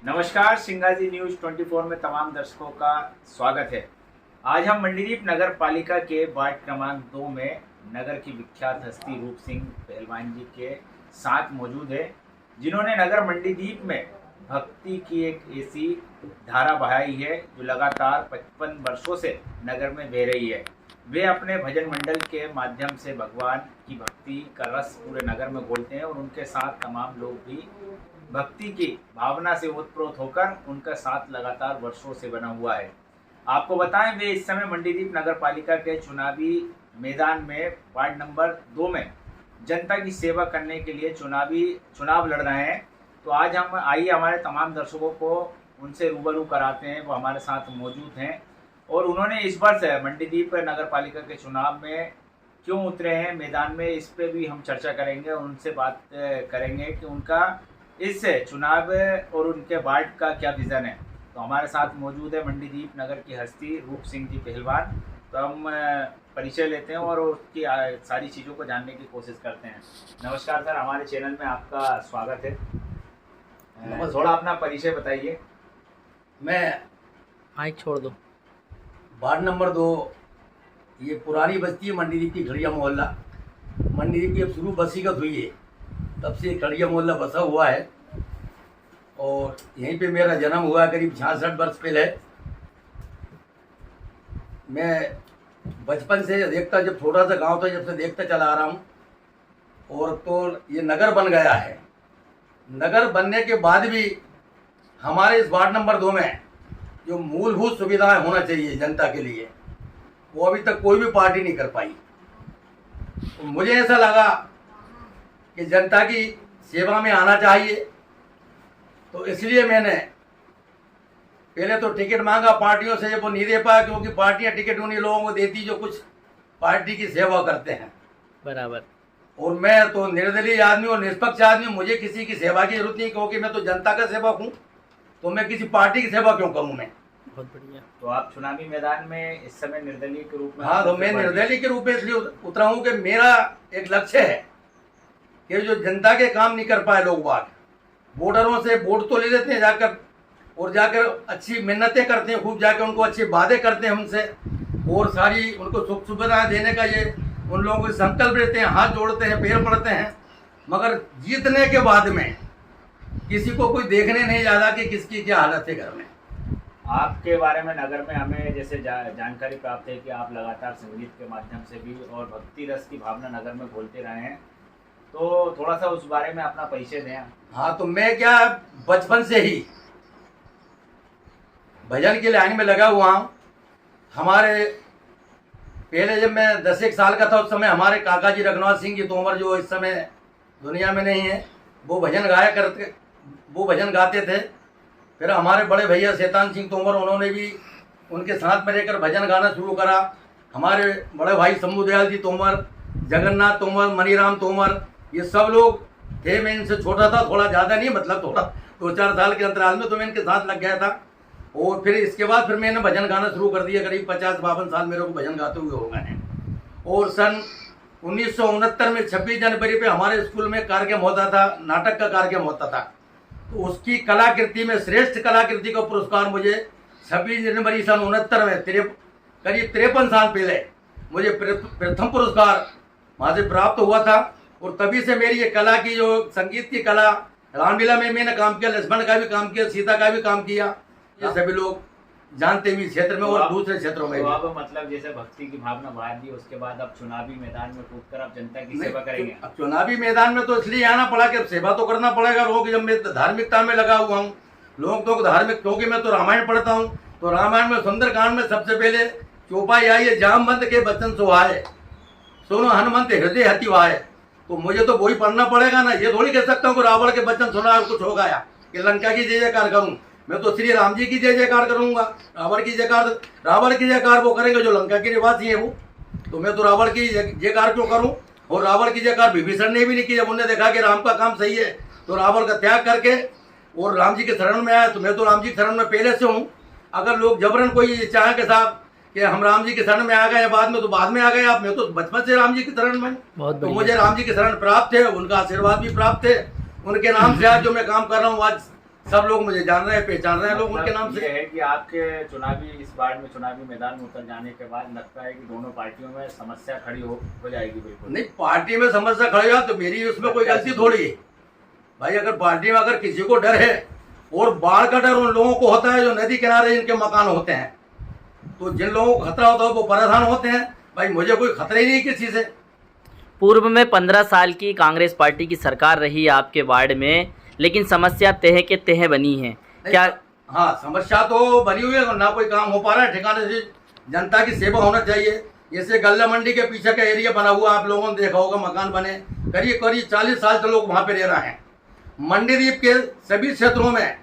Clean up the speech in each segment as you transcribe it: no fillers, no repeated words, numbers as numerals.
नमस्कार, सिंगाजी न्यूज 24 में तमाम दर्शकों का स्वागत है। आज हम मंडीदीप नगर पालिका के वार्ड क्रमांक 2 में नगर की विख्यात हस्ती रूप सिंह पहलवान जी के साथ मौजूद है, जिन्होंने नगर मंडीदीप में भक्ति की एक ऐसी धारा बहाई है जो लगातार 55 वर्षों से नगर में बह रही है। वे अपने भजन मंडल के माध्यम से भगवान की भक्ति का रस पूरे नगर में घोलते हैं और उनके साथ तमाम लोग भी भक्ति की भावना से ओतप्रोत होकर उनका साथ लगातार वर्षों से बना हुआ है। आपको बताएं, वे इस समय मंडीदीप नगर पालिका के चुनावी मैदान में वार्ड नंबर 2 में जनता की सेवा करने के लिए चुनाव लड़ रहे हैं। तो आज हम हमारे तमाम दर्शकों को उनसे रूबरू कराते हैं। वो हमारे साथ मौजूद हैं और उन्होंने इस वर्ष मंडीदीप नगर पालिका के चुनाव में क्यों उतरे हैं मैदान में, इस पे भी हम चर्चा करेंगे और उनसे बात करेंगे कि उनका इस चुनाव और उनके वार्ड का क्या विजन है। तो हमारे साथ मौजूद है मंडीदीप नगर की हस्ती रूप सिंह जी पहलवान। तो हम परिचय लेते हैं और उसकी सारी चीज़ों को जानने की कोशिश करते हैं। नमस्कार सर, हमारे चैनल में आपका स्वागत है। थोड़ा अपना परिचय बताइए। मैं माइक छोड़ दो। वार्ड नंबर 2, ये पुरानी बस्ती है मंडीदीप की खड़िया मोहल्ला। मंडीदीप की अब शुरू बसीगत हुई है, तब से खड़िया मोहल्ला बसा हुआ है और यहीं पे मेरा जन्म हुआ करीब 66 वर्ष पहले। मैं बचपन से देखता, जब छोटा सा गांव था, जब से देखता चला आ रहा हूँ। और तो ये नगर बन गया है। नगर बनने के बाद भी हमारे इस वार्ड नंबर 2 में जो मूलभूत सुविधाएं होना चाहिए जनता के लिए, वो अभी तक कोई भी पार्टी नहीं कर पाई। तो मुझे ऐसा लगा कि जनता की सेवा में आना चाहिए, तो इसलिए मैंने पहले तो टिकट मांगा पार्टियों से, वो नहीं दे पाया, क्योंकि पार्टियां टिकट उन्हीं लोगों को देती जो कुछ पार्टी की सेवा करते हैं। बराबर। और मैं तो निर्दलीय आदमी और निष्पक्ष आदमी, मुझे किसी की सेवा की जरूरत नहीं, क्योंकि मैं तो जनता का सेवक हूँ। तो मैं किसी पार्टी की सेवा क्यों करूँ मैं। बहुत बढ़िया। तो आप चुनावी मैदान में इस समय निर्दलीय के रूप में? हाँ, तो मैं निर्दलीय के रूप में इसलिए उतरा हूँ कि मेरा एक लक्ष्य है कि जो जनता के काम नहीं कर पाए लोग बाग, वोटरों से वोट तो ले लेते हैं जाकर, और जाकर अच्छी मिन्नतें करते हैं, खूब जाकर उनको अच्छे वादे करते हैं उनसे, और सारी उनको सुख सुविधाएं देने का ये उन लोगों को संकल्प लेते हैं, हाथ जोड़ते हैं, पैर पड़ते हैं। मगर जीतने के बाद में किसी को कोई देखने नहीं जाता कि किसकी क्या हालत है घर में। आपके बारे में नगर में हमें जैसे जानकारी प्राप्त है कि आप लगातार संगीत के माध्यम से भी और भक्ति रस की भावना नगर में घोलते रहे हैं, तो थोड़ा सा उस बारे में अपना परिचय दें। हाँ, तो मैं क्या बचपन से ही भजन की लाइन में लगा हुआ हूँ। हमारे पहले जब मैं 10 साल का था, उस समय हमारे काका जी रघुनाथ सिंह जी तोमर, जो इस समय दुनिया में नहीं है, वो भजन गाते थे। फिर हमारे बड़े भैया शैतान सिंह तोमर, उन्होंने भी उनके साथ में रहकर भजन गाना शुरू करा। हमारे बड़े भाई शंभू दयाल जी तोमर, जगन्नाथ तोमर, मनीराम तोमर, ये सब लोग थे। मैं इनसे छोटा था, थोड़ा ज़्यादा नहीं, मतलब थोड़ा 2-4 साल के अंतराल में, तो मैं इनके साथ लग गया था। और फिर इसके बाद फिर मैंने भजन गाना शुरू कर दिया। करीब 50-52 साल मेरे को भजन गाते हुए हो गए हैं। और सन 1969 में 26 जनवरी पे हमारे स्कूल में कार्यक्रम होता था, नाटक का कार्यक्रम होता था। तो उसकी कलाकृति में श्रेष्ठ कलाकृति का पुरस्कार मुझे 26 जनवरी सन 69 में करीब 53 साल पहले मुझे प्रथम पुरस्कार वहाँ से प्राप्त हुआ था। और तभी से मेरी ये कला की, जो संगीत की कला, रामलीला में मैंने काम किया, लक्ष्मण का भी काम किया, सीता का भी काम किया, ये सभी लोग जानते भी क्षेत्र में और दूसरे क्षेत्रों में। तो आप मतलब जैसे भक्ति की भावना बढ़ा दी, उसके बाद अब चुनावी मैदान में कूदकर आप जनता की सेवा करेंगे। अब चुनावी मैदान में तो इसलिए आना पड़ा कि अब सेवा तो करना पड़ेगा लोगों की। जब मैं धार्मिकता में लगा हुआ हूँ, लोग तो धार्मिक, क्योंकि मैं तो रामायण पढ़ता हूँ, तो रामायण में सुंदरकांड में सबसे पहले चौपाई आई है, जामवंत के बचन सुहाए, सुनो हनुमंत हृदय हति वाए। तो मुझे तो वही पढ़ना पड़ेगा ना। ये थोड़ी कह सकता हूँ कि रावण के बचन सुना और कुछ हो गया कि लंका की जय जयकार करूँ। मैं तो श्री राम जी की जय जयकार करूंगा। रावण की जयकार वो करेंगे जो लंका के निवासी है वो। तो मैं तो रावण की जयकार क्यों करूं। और रावण की जयकार विभीषण ने भी नहीं की। जब उन्होंने देखा कि राम का काम सही है तो रावण का त्याग करके और राम जी के शरण में आया। तो मैं तो राम जी के शरण में पहले से हूँ। अगर लोग जबरन कोई चाहे कि साहब कि हम राम जी के शरण में आ गए, बाद में तो बाद में आ गए आप। मैं तो बचपन से राम जी के शरण में, बहुत तो बढ़िया। मुझे राम जी के शरण प्राप्त है, उनका आशीर्वाद भी प्राप्त है। उनके नाम से आज जो मैं काम कर रहा हूँ, आज सब लोग मुझे जान रहे हैं, पहचान रहे हैं लोग उनके नाम ये से। है कि आपके इस बार में चुनावी मैदान में उतर जाने के बाद लगता है कि दोनों पार्टियों में समस्या खड़ी हो जाएगी। बिल्कुल नहीं, पार्टी में समस्या खड़ी हो तो मेरी उसमें कोई गलती थोड़ी है भाई। अगर पार्टी में अगर किसी को डर है, और बाढ़ का डर उन लोगों को होता है जो नदी किनारे जिनके मकान होते हैं, तो जिन लोगों को खतरा होता है वो परेशान होते हैं। भाई मुझे कोई खतरा ही नहीं किसी से। पूर्व में 15 साल की कांग्रेस पार्टी की सरकार रही आपके वार्ड में, लेकिन समस्या तह के तह बनी है क्या? हाँ, समस्या तो बनी हुई है, ना कोई काम हो पा रहा है ठिकाने से। जनता की सेवा होना चाहिए। जैसे गल्ला मंडी के पीछे का एरिया बना हुआ, आप लोगों ने देखा होगा, मकान बने करीब करीब 40 साल से लोग वहाँ पे रह रहे हैं। मंडीदीप के सभी क्षेत्रों में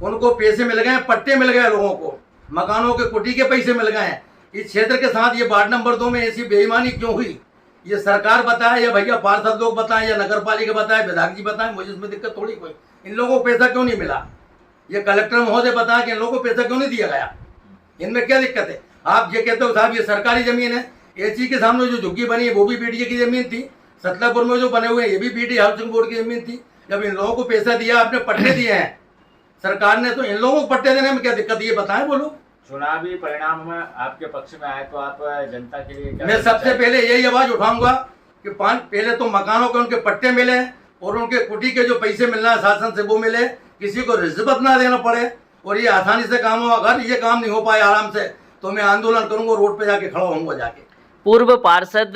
उनको पैसे मिल गए, पट्टे मिल गए, लोगों को मकानों के कुटी के पैसे मिल गए हैं। इस क्षेत्र के साथ ये वार्ड नंबर 2 में ऐसी बेईमानी क्यों हुई, ये सरकार बताए या भैया पार्षद लोग बताएं या नगर पालिका बताए, विधायक जी बताएं, मुझे इसमें दिक्कत थोड़ी कोई। इन लोगों को पैसा क्यों नहीं मिला, ये कलेक्टर महोदय बताया कि इन लोगों को पैसा क्यों नहीं दिया गया, इनमें क्या दिक्कत है? आप ये कहते हो साहब ये सरकारी जमीन है, एसी के सामने जो झुग्गी बनी है वो भी बीडीए की जमीन थी, सतलापुर में जो बने हुए हैं ये भी बीडी हाउसिंग बोर्ड की जमीन थी। जब इन लोगों को पैसा दिया, आपने पट्टे दिए हैं सरकार ने, तो इन लोगों को पट्टे देने में क्या दिक्कत, ये बताएं बोलो। चुनावी परिणाम में आपके पक्ष में आए तो आप जनता के लिए क्या? मैं सबसे पहले यही आवाज उठाऊंगा कि पहले तो मकानों के उनके पट्टे मिले और उनके कुटी के जो पैसे मिलना है शासन से वो मिले, किसी को रिश्वत ना देना पड़े और ये आसानी से काम हो। अगर ये काम नहीं हो पाए आराम से तो मैं आंदोलन करूंगा, रोड पे जाके खड़ा होऊंगा जाके। पूर्व पार्षद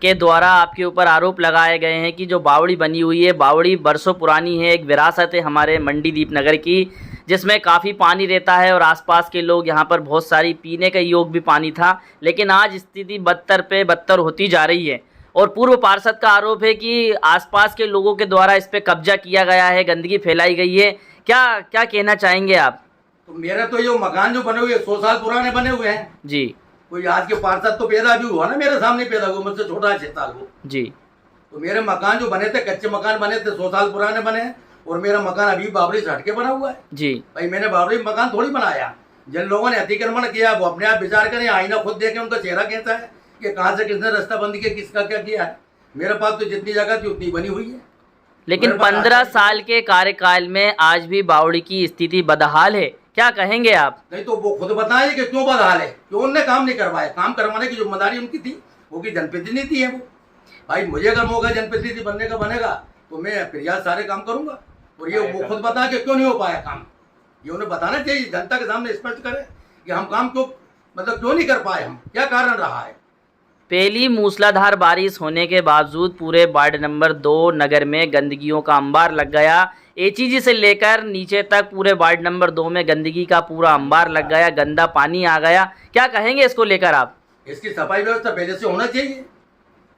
के द्वारा आपके ऊपर आरोप लगाए गए हैं कि जो बावड़ी बनी हुई है, बावड़ी बरसों पुरानी है, एक विरासत है हमारे मंडीदीप नगर की, जिसमें काफ़ी पानी रहता है और आसपास के लोग यहाँ पर बहुत सारी पीने का योग भी पानी था, लेकिन आज स्थिति बदतर पे बदतर होती जा रही है। और पूर्व पार्षद का आरोप है कि आसपास के लोगों के द्वारा इस पे कब्जा किया गया है, गंदगी फैलाई गई है। क्या क्या कहना चाहेंगे आप? तो मेरे तो ये मकान जो बने हुए 100 साल पुराने बने हुए हैं जी। कोई आज के पार्षद तो पैदा भी हुआ ना, मेरे सामने पैदा हुआ, मुझसे छोटा है 6 साल वो जी। तो मेरे मकान जो बने थे, कच्चे मकान बने थे, 100 साल पुराने बने हैं, और मेरा मकान अभी बावड़ी से हटके बना हुआ है जी। भाई। मैंने बावड़ी मकान थोड़ी बनाया। जिन लोगों ने अतिक्रमण किया वो अपने आप विचार करें, आईना खुद देखें, उनका चेहरा कैसा है कि कहाँ से किसने रास्ता बंद किया, किसका क्या किया है। मेरे पास तो जितनी जगह थी उतनी बनी हुई है। लेकिन 15 साल के कार्यकाल में आज भी बावड़ी की स्थिति बदहाल है, क्या कहेंगे आप? नहीं तो वो खुद बताए कि क्यों बदहाल है, क्यों उनने काम नहीं करवाया। काम करवाने की जिम्मेदारी उनकी थी, वो की जनप्रतिनिधि है वो। भाई मुझे अगर मौका जनप्रतिनिधि बनने का बनेगा तो मैं प्रयास सारे काम करूंगा, और ये वो खुद बता कि क्यों नहीं हो पाया काम। ये उन्हें बताना चाहिए, जनता के सामने स्पष्ट करें कि हम काम क्यों क्यों नहीं कर पाए, हम क्या कारण रहा है। पहली मूसलाधार बारिश होने के बावजूद पूरे वार्ड नंबर 2 नगर में गंदगियों का अंबार लग गया। एचईजी से लेकर नीचे तक पूरे वार्ड नंबर 2 में गंदगी का पूरा अंबार लग गया, गंदा पानी आ गया। क्या कहेंगे इसको लेकर आप? इसकी सफाई व्यवस्था पहले से होना चाहिए।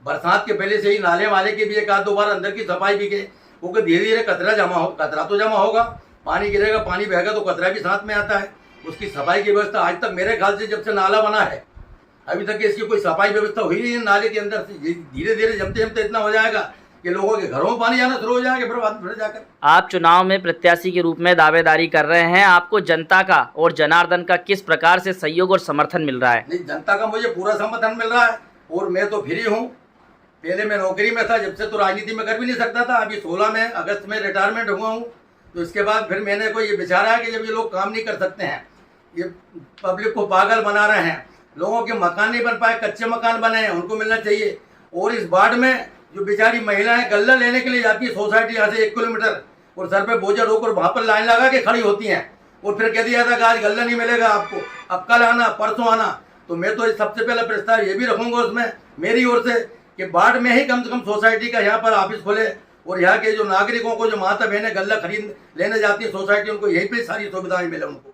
बरसात के पहले से ही नाले वाले की भी एक आध दो बार अंदर की सफाई भी के, क्योंकि धीरे धीरे कचरा तो जमा होगा, पानी गिरेगा, पानी बहेगा तो कचरा भी साथ में आता है। उसकी सफाई की व्यवस्था आज तक मेरे ख्याल से जब से नाला बना है अभी तक इसकी कोई सफाई व्यवस्था हुई नहीं। नाले के अंदर से धीरे धीरे जमते जमते इतना हो जाएगा कि लोगों के घरों में पानी आना शुरू हो जाएगा, फिर बाद में जाकर। आप चुनाव में प्रत्याशी के रूप में दावेदारी कर रहे हैं, आपको जनता का और जनार्दन का किस प्रकार से सहयोग और समर्थन मिल रहा है? नहीं, जनता का मुझे पूरा समर्थन मिल रहा है, और मैं तो फ्री हूँ। पहले मैं नौकरी में था, जब से तो राजनीति में कर भी नहीं सकता था। अभी 16 में अगस्त में रिटायरमेंट हुआ हूँ, तो इसके बाद फिर मैंने को ये विचारा है कि जब ये लोग काम नहीं कर सकते हैं, ये पब्लिक को पागल बना रहे हैं, लोगों के मकान नहीं बन पाए, कच्चे मकान बने हैं, उनको मिलना चाहिए। और इस वार्ड में जो बेचारी महिलाएं गल्ला लेने के लिए जाती है सोसाइटी यहाँ से 1 किलोमीटर, और सर पे बोझा ढोकर वहाँ पर लाइन लगा के खड़ी होती हैं, और फिर कह दिया था कि आज गल्ला नहीं मिलेगा आपको, अब कल आना, परसों आना। तो मैं तो सबसे पहला प्रस्ताव ये भी रखूंगा उसमें मेरी ओर से कि वार्ड में ही कम से कम सोसाइटी का यहाँ पर ऑफिस खोले, और यहाँ के जो नागरिकों को, जो माता बहनें गल्ला खरीद लेने जाती है सोसाइटी, उनको यहीं पे सारी सुविधाएं मिले उनको।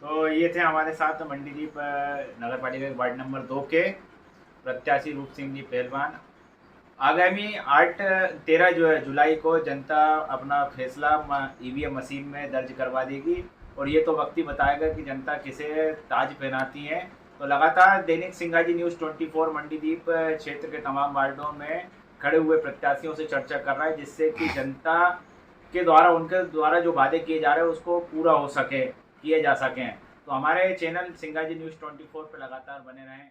तो ये थे हमारे साथ मंडीदीप नगर पालिका वार्ड नंबर 2 के प्रत्याशी रूप सिंह जी पहलवान। आगामी 13 जुलाई को जनता अपना फैसला ईवीएम मशीन में दर्ज करवा देगी, और ये तो वक्त ही बताएगा कि जनता किसे ताज पहनाती है। तो लगातार दैनिक सिंगाजी न्यूज़ 24 मंडीदीप क्षेत्र के तमाम वार्डों में खड़े हुए प्रत्याशियों से चर्चा कर रहा है, जिससे कि जनता के द्वारा, उनके द्वारा जो वादे किए जा रहे हैं उसको पूरा हो सके, किए जा सकें। तो हमारे चैनल सिंगाजी न्यूज़ 24 पे लगातार बने रहें।